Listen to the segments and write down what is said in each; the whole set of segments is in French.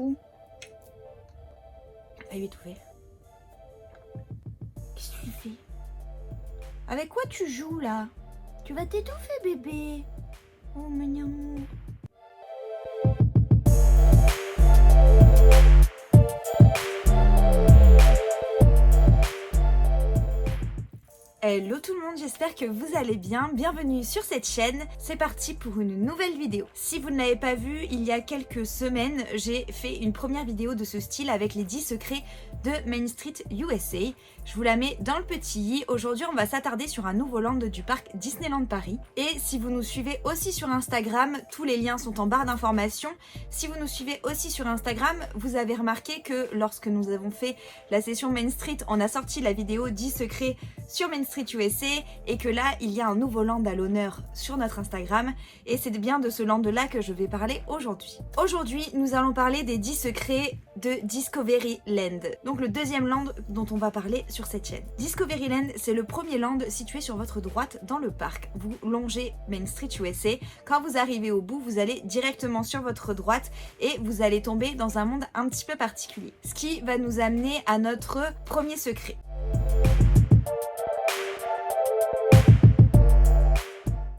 fous. Elle lui étouffée. Qu'est-ce que tu fais? Avec quoi tu joues là? Tu vas t'étouffer bébé. Oh mignon. Hello tout le monde, j'espère que vous allez bien, bienvenue sur cette chaîne, c'est parti pour une nouvelle vidéo. Si vous ne l'avez pas vu, il y a quelques semaines, j'ai fait une première vidéo de ce style avec les 10 secrets de Main Street USA. Je vous la mets dans le petit i. Aujourd'hui on va s'attarder sur un nouveau land du parc Disneyland Paris. Et si vous nous suivez aussi sur Instagram, tous les liens sont en barre d'informations. Si vous nous suivez aussi sur Instagram, vous avez remarqué que lorsque nous avons fait la session Main Street, on a sorti la vidéo 10 secrets sur Main Street USA et que là il y a un nouveau land à l'honneur sur notre Instagram et c'est bien de ce land là que je vais parler aujourd'hui. Aujourd'hui nous allons parler des 10 secrets de Discovery Land, donc le deuxième land dont on va parler sur cette chaîne. Discovery Land, c'est le premier land situé sur votre droite dans le parc. Vous longez Main Street USA, quand vous arrivez au bout vous allez directement sur votre droite et vous allez tomber dans un monde un petit peu particulier, ce qui va nous amener à notre premier secret.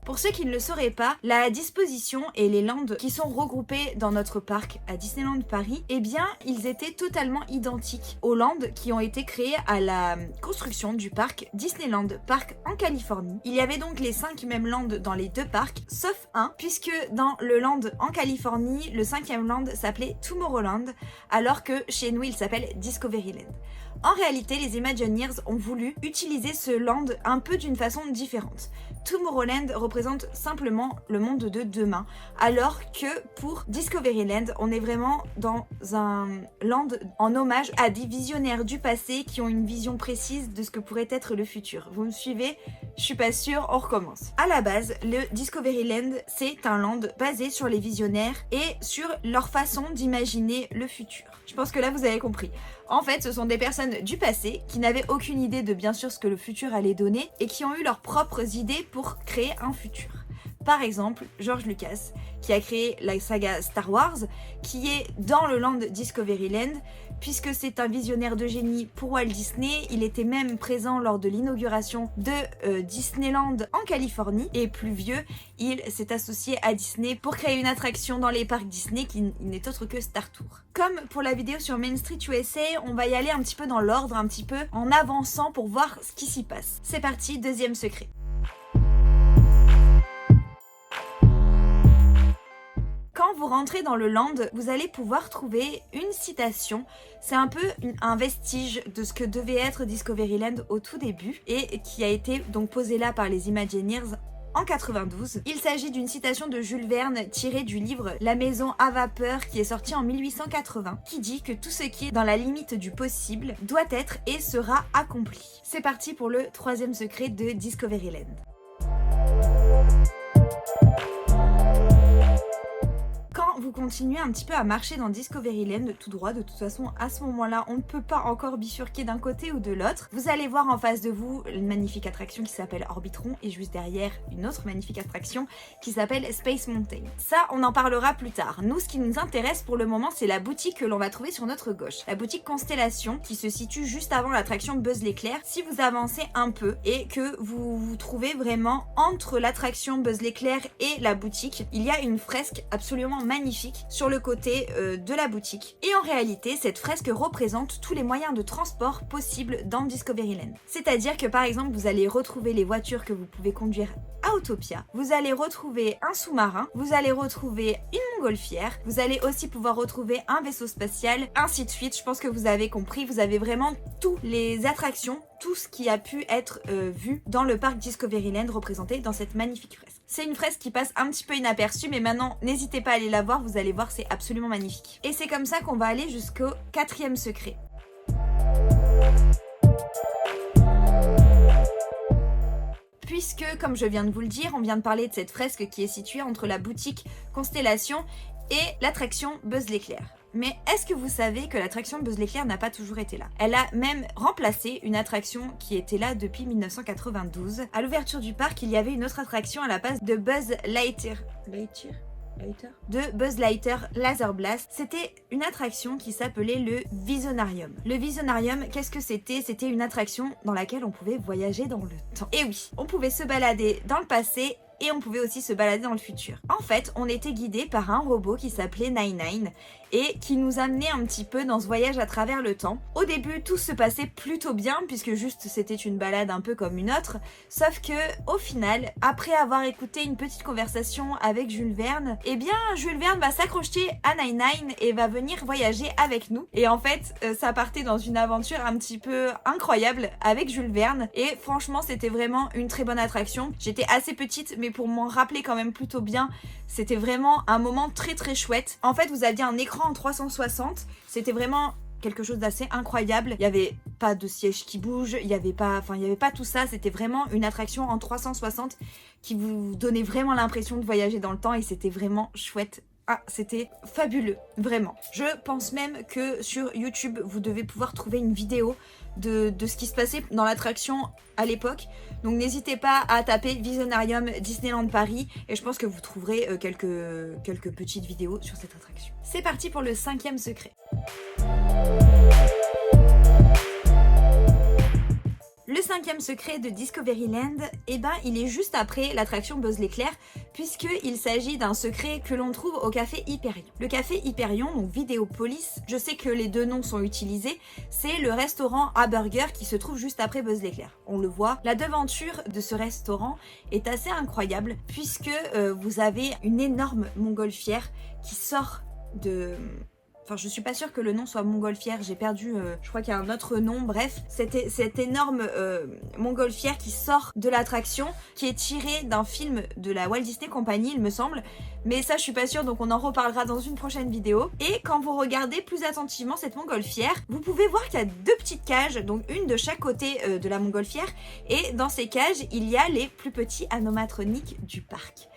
Pour ceux qui ne le sauraient pas, la disposition et les lands qui sont regroupés dans notre parc à Disneyland Paris, eh bien, ils étaient totalement identiques aux lands qui ont été créés à la construction du parc Disneyland Park en Californie. Il y avait donc les 5 mêmes lands dans les deux parcs, sauf un, puisque dans le land en Californie, le 5e land s'appelait Tomorrowland, alors que chez nous, il s'appelle Discoveryland. En réalité, les Imagineers ont voulu utiliser ce land un peu d'une façon différente. Tomorrowland représente simplement le monde de demain, alors que pour Discoveryland, on est vraiment dans un land en hommage à des visionnaires du passé qui ont une vision précise de ce que pourrait être le futur. Vous me suivez? Je suis pas sûre, on recommence. À la base, le Discoveryland, c'est un land basé sur les visionnaires et sur leur façon d'imaginer le futur. Je pense que là, vous avez compris. En fait, ce sont des personnes du passé qui n'avaient aucune idée de bien sûr ce que le futur allait donner et qui ont eu leurs propres idées pour créer un futur. Par exemple, George Lucas, qui a créé la saga Star Wars, qui est dans le land Discoveryland, puisque c'est un visionnaire de génie pour Walt Disney. Il était même présent lors de l'inauguration de Disneyland en Californie. Et plus vieux, il s'est associé à Disney pour créer une attraction dans les parcs Disney qui n'est autre que Star Tour. Comme pour la vidéo sur Main Street USA, on va y aller un petit peu dans l'ordre, un petit peu en avançant pour voir ce qui s'y passe. C'est parti, deuxième secret. Quand vous rentrez dans le land, vous allez pouvoir trouver une citation. C'est un peu un vestige de ce que devait être Discoveryland au tout début et qui a été donc posée là par les Imagineers en 92. Il s'agit d'une citation de Jules Verne tirée du livre La maison à vapeur qui est sorti en 1880, qui dit que tout ce qui est dans la limite du possible doit être et sera accompli. C'est parti pour le troisième secret de Discoveryland. Vous continuez un petit peu à marcher dans Discoveryland tout droit, de toute façon à ce moment-là on ne peut pas encore bifurquer d'un côté ou de l'autre. Vous allez voir en face de vous une magnifique attraction qui s'appelle Orbitron et juste derrière une autre magnifique attraction qui s'appelle Space Mountain. Ça on en parlera plus tard. Nous ce qui nous intéresse pour le moment c'est la boutique que l'on va trouver sur notre gauche. La boutique Constellation qui se situe juste avant l'attraction Buzz l'éclair. Si vous avancez un peu et que vous vous trouvez vraiment entre l'attraction Buzz l'éclair et la boutique, il y a une fresque absolument magnifique sur le côté de la boutique. Et en réalité, cette fresque représente tous les moyens de transport possibles dans Discoveryland. C'est-à-dire que par exemple, vous allez retrouver les voitures que vous pouvez conduire à Autopia, vous allez retrouver un sous-marin, vous allez retrouver une montgolfière, vous allez aussi pouvoir retrouver un vaisseau spatial, ainsi de suite. Je pense que vous avez compris, vous avez vraiment toutes les attractions, tout ce qui a pu être vu dans le parc Discoveryland représenté dans cette magnifique fresque. C'est une fresque qui passe un petit peu inaperçue, mais maintenant n'hésitez pas à aller la voir, vous allez voir, c'est absolument magnifique. Et c'est comme ça qu'on va aller jusqu'au 4e secret. Puisque, comme je viens de vous le dire, on vient de parler de cette fresque qui est située entre la boutique Constellation et l'attraction Buzz l'éclair. Mais est-ce que vous savez que l'attraction Buzz l'éclair n'a pas toujours été là? Elle a même remplacé une attraction qui était là depuis 1992. À l'ouverture du parc, il y avait une autre attraction à la place de Buzz Lightyear. Lightyear Laser Blast. C'était une attraction qui s'appelait le Visionarium. Le Visionarium, qu'est-ce que c'était? C'était une attraction dans laquelle on pouvait voyager dans le temps. Et oui, on pouvait se balader dans le passé et on pouvait aussi se balader dans le futur. En fait, on était guidé par un robot qui s'appelait Nine et qui nous amenait un petit peu dans ce voyage à travers le temps. Au début, tout se passait plutôt bien puisque juste c'était une balade un peu comme une autre, sauf que au final, après avoir écouté une petite conversation avec Jules Verne, eh bien Jules Verne va s'accrocher à Nine et va venir voyager avec nous. Et en fait, ça partait dans une aventure un petit peu incroyable avec Jules Verne et franchement, c'était vraiment une très bonne attraction. J'étais assez petite, mais pour m'en rappeler quand même plutôt bien, c'était vraiment un moment très très chouette. En fait, vous aviez un écran en 360, c'était vraiment quelque chose d'assez incroyable. Il n'y avait pas de siège qui bouge, il n'y avait pas tout ça, c'était vraiment une attraction en 360 qui vous donnait vraiment l'impression de voyager dans le temps et c'était vraiment chouette. Ah, c'était fabuleux, vraiment. Je pense même que sur YouTube, vous devez pouvoir trouver une vidéo de ce qui se passait dans l'attraction à l'époque. Donc n'hésitez pas à taper Visionarium Disneyland Paris et je pense que vous trouverez quelques petites vidéos sur cette attraction. C'est parti pour le 5e secret. Le 5e secret de Discoveryland, eh ben, il est juste après l'attraction Buzz l'éclair, puisqu'il s'agit d'un secret que l'on trouve au café Hyperion. Le café Hyperion, donc Vidéopolis, je sais que les deux noms sont utilisés, c'est le restaurant à burger qui se trouve juste après Buzz l'éclair. On le voit, la devanture de ce restaurant est assez incroyable, puisque vous avez une énorme montgolfière qui sort de... Enfin, je suis pas sûre que le nom soit montgolfière, j'ai perdu, je crois qu'il y a un autre nom, bref. C'était cette énorme montgolfière qui sort de l'attraction, qui est tirée d'un film de la Walt Disney Company, il me semble. Mais ça, je suis pas sûre, donc on en reparlera dans une prochaine vidéo. Et quand vous regardez plus attentivement cette montgolfière, vous pouvez voir qu'il y a 2 petites cages, donc une de chaque côté de la montgolfière. Et dans ces cages, il y a les plus petits animatroniques du parc.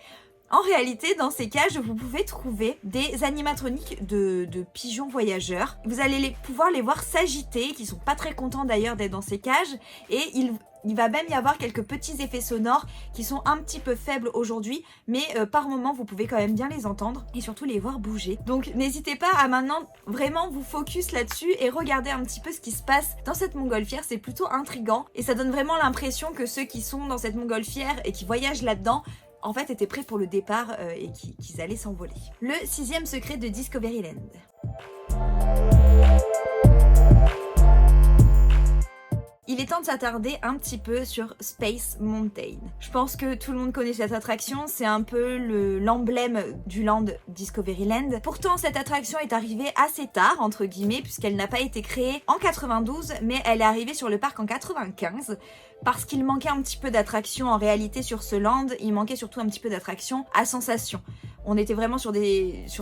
En réalité, dans ces cages, vous pouvez trouver des animatroniques de pigeons voyageurs. Vous allez pouvoir les voir s'agiter, qui sont pas très contents d'ailleurs d'être dans ces cages. Et il va même y avoir quelques petits effets sonores qui sont un petit peu faibles aujourd'hui, mais par moment, vous pouvez quand même bien les entendre et surtout les voir bouger. Donc n'hésitez pas à maintenant vraiment vous focus là-dessus et regarder un petit peu ce qui se passe dans cette montgolfière. C'est plutôt intriguant et ça donne vraiment l'impression que ceux qui sont dans cette montgolfière et qui voyagent là-dedans en fait étaient prêts pour le départ et qu'ils allaient s'envoler. Le 6e secret de Discoveryland. Il est temps de s'attarder un petit peu sur Space Mountain. Je pense que tout le monde connaît cette attraction, c'est un peu l'emblème du land Discoveryland. Pourtant, cette attraction est arrivée assez tard, entre guillemets, puisqu'elle n'a pas été créée en 92, mais elle est arrivée sur le parc en 95. Parce qu'il manquait un petit peu d'attractions en réalité sur ce land, il manquait surtout un petit peu d'attractions à sensations. On était vraiment sur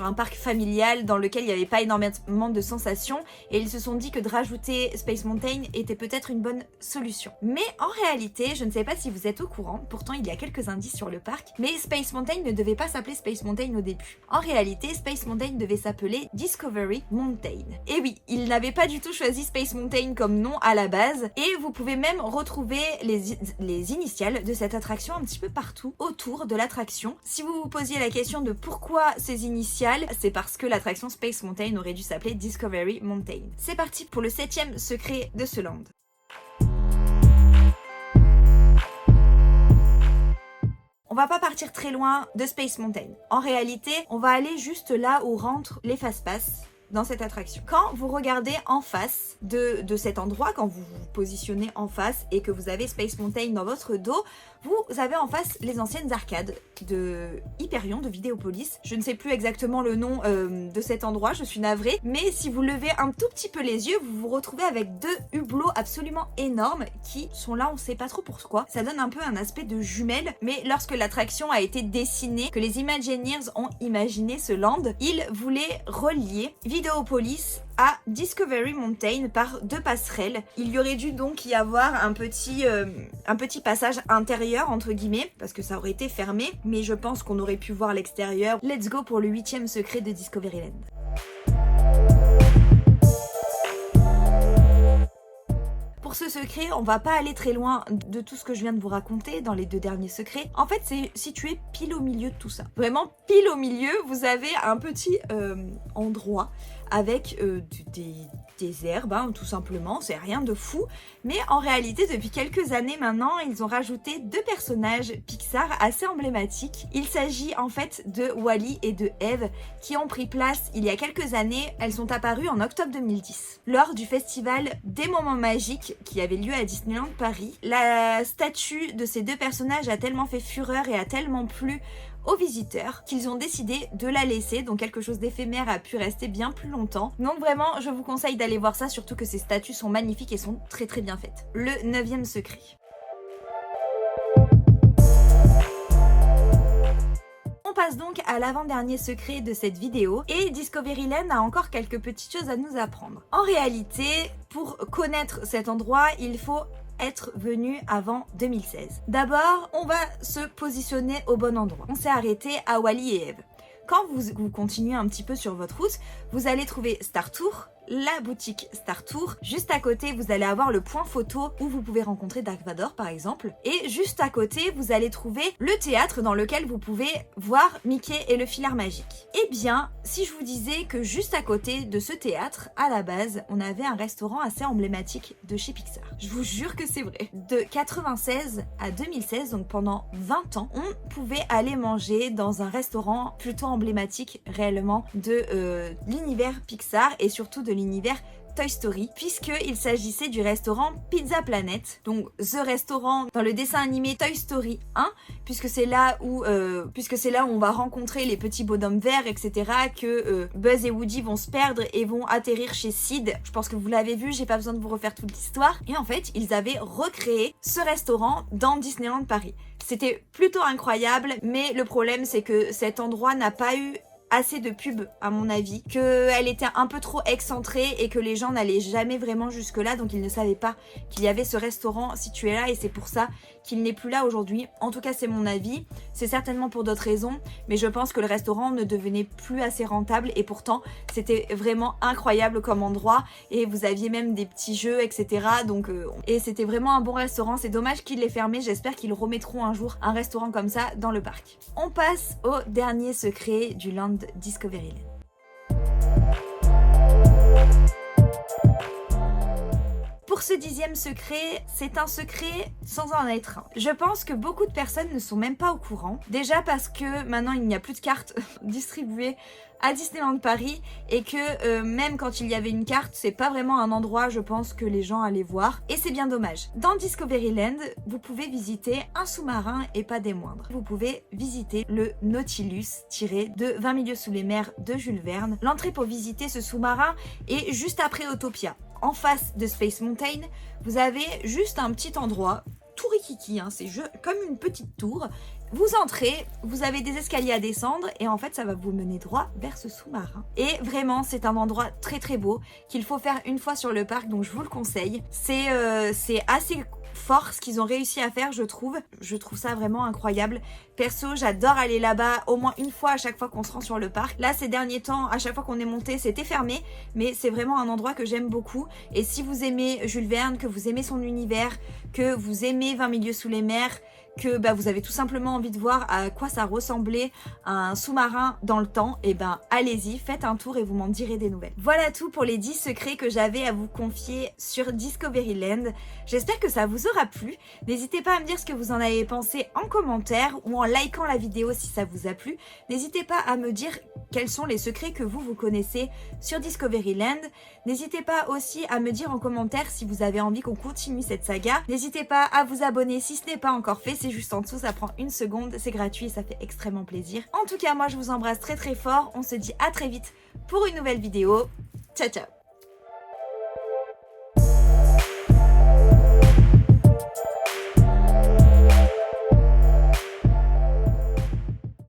un parc familial dans lequel il n'y avait pas énormément de sensations et ils se sont dit que de rajouter Space Mountain était peut-être une bonne solution. Mais en réalité, je ne sais pas si vous êtes au courant, pourtant il y a quelques indices sur le parc, mais Space Mountain ne devait pas s'appeler Space Mountain au début. En réalité, Space Mountain devait s'appeler Discovery Mountain. Et oui, ils n'avaient pas du tout choisi Space Mountain comme nom à la base et vous pouvez même retrouver les initiales de cette attraction un petit peu partout autour de l'attraction. Si vous vous posiez la question de pourquoi ces initiales, c'est parce que l'attraction Space Mountain aurait dû s'appeler Discovery Mountain. C'est parti pour le 7e secret de ce land. On va pas partir très loin de Space Mountain. En réalité, on va aller juste là où rentrent les fast-pass dans cette attraction. Quand vous regardez en face de cet endroit, quand vous vous positionnez en face et que vous avez Space Mountain dans votre dos, vous avez en face les anciennes arcades de Hyperion, de Vidéopolis. Je ne sais plus exactement le nom de cet endroit, je suis navrée, mais si vous levez un tout petit peu les yeux, vous vous retrouvez avec 2 hublots absolument énormes qui sont là, on ne sait pas trop pourquoi. Ça donne un peu un aspect de jumelles, mais lorsque l'attraction a été dessinée, que les Imagineers ont imaginé ce land, ils voulaient relier Vidéopolis à Discovery Mountain par 2 passerelles. Il y aurait dû donc y avoir un petit passage intérieur entre guillemets parce que ça aurait été fermé, mais je pense qu'on aurait pu voir l'extérieur. Let's go pour le 8e secret de Discoveryland. Pour Pour ce secret, on va pas aller très loin de tout ce que je viens de vous raconter dans les 2 derniers secrets. En fait, c'est situé pile au milieu de tout ça. Vraiment pile au milieu, vous avez un petit endroit avec des herbes, hein, tout simplement, c'est rien de fou. Mais en réalité, depuis quelques années maintenant, ils ont rajouté 2 personnages Pixar assez emblématiques. Il s'agit en fait de Wall-E et de Eve qui ont pris place il y a quelques années. Elles sont apparues en octobre 2010 lors du festival des moments magiques qui avait lieu à Disneyland Paris. La statue de ces 2 personnages a tellement fait fureur et a tellement plu aux visiteurs qu'ils ont décidé de la laisser, donc quelque chose d'éphémère a pu rester bien plus longtemps. Donc vraiment, je vous conseille d'aller voir ça, surtout que ces statues sont magnifiques et sont très très bien faites. Le 9e secret. On passe donc à l'avant-dernier secret de cette vidéo et Discoveryland a encore quelques petites choses à nous apprendre. En réalité, pour connaître cet endroit, il faut être venu avant 2016. D'abord, on va se positionner au bon endroit. On s'est arrêté à Wall-E et Eve. Quand vous continuez un petit peu sur votre route, vous allez trouver Star Tour, la boutique Star Tour. Juste à côté, vous allez avoir le point photo où vous pouvez rencontrer Dark Vador par exemple. Et juste à côté, vous allez trouver le théâtre dans lequel vous pouvez voir Mickey et le filard magique. Eh bien, si je vous disais que juste à côté de ce théâtre, à la base, on avait un restaurant assez emblématique de chez Pixar. Je vous jure que c'est vrai. De 96 à 2016, donc pendant 20 ans, on pouvait aller manger dans un restaurant plutôt emblématique réellement de l'univers Pixar et surtout de l'univers Toy Story, puisqu'il s'agissait du restaurant Pizza Planet, donc The Restaurant dans le dessin animé Toy Story 1, puisque c'est là où on va rencontrer les petits bonhommes verts, etc., que Buzz et Woody vont se perdre et vont atterrir chez Sid. Je pense que vous l'avez vu, j'ai pas besoin de vous refaire toute l'histoire. Et en fait, ils avaient recréé ce restaurant dans Disneyland Paris. C'était plutôt incroyable, mais le problème c'est que cet endroit n'a pas eu assez de pub à mon avis, qu'elle était un peu trop excentrée et que les gens n'allaient jamais vraiment jusque là, donc ils ne savaient pas qu'il y avait ce restaurant situé là et c'est pour ça qu'il n'est plus là aujourd'hui. En tout cas c'est mon avis, c'est certainement pour d'autres raisons, mais je pense que le restaurant ne devenait plus assez rentable et pourtant c'était vraiment incroyable comme endroit et vous aviez même des petits jeux, etc. Donc, et c'était vraiment un bon restaurant. C'est dommage qu'il l'ait fermé, j'espère qu'ils remettront un jour un restaurant comme ça dans le parc. On passe au dernier secret du Land Discoveryland. Pour ce 10e secret, c'est un secret sans en être un. Je pense que beaucoup de personnes ne sont même pas au courant. Déjà parce que maintenant il n'y a plus de cartes distribuées à Disneyland Paris et que même quand il y avait une carte, c'est pas vraiment un endroit, je pense, que les gens allaient voir et c'est bien dommage. Dans Discoveryland, vous pouvez visiter un sous-marin et pas des moindres. Vous pouvez visiter le Nautilus tiré de 20 milieux sous les mers de Jules Verne. L'entrée pour visiter ce sous-marin est juste après Autopia. En face de Space Mountain, vous avez juste un petit endroit, tout rikiki, hein, c'est comme une petite tour. Vous entrez, vous avez des escaliers à descendre et en fait ça va vous mener droit vers ce sous-marin. Et vraiment c'est un endroit très très beau qu'il faut faire une fois sur le parc, donc je vous le conseille. C'est assez fort ce qu'ils ont réussi à faire, je trouve ça vraiment incroyable. Perso, j'adore aller là-bas au moins une fois à chaque fois qu'on se rend sur le parc. Là, ces derniers temps, à chaque fois qu'on est monté, c'était fermé, mais c'est vraiment un endroit que j'aime beaucoup. Et si vous aimez Jules Verne, que vous aimez son univers, que vous aimez 20 milieux sous les mers, que vous avez tout simplement envie de voir à quoi ça ressemblait un sous-marin dans le temps, et allez-y, faites un tour et vous m'en direz des nouvelles. Voilà tout pour les 10 secrets que j'avais à vous confier sur Discoveryland. J'espère que ça vous aura plu. N'hésitez pas à me dire ce que vous en avez pensé en commentaire ou en likant la vidéo si ça vous a plu. N'hésitez pas à me dire quels sont les secrets que vous connaissez sur Discoveryland. N'hésitez pas aussi à me dire en commentaire si vous avez envie qu'on continue cette saga. N'hésitez pas à vous abonner si ce n'est pas encore fait. C'est juste en dessous, ça prend 1 seconde, c'est gratuit et ça fait extrêmement plaisir. En tout cas, moi je vous embrasse très très fort, on se dit à très vite pour une nouvelle vidéo. Ciao ciao.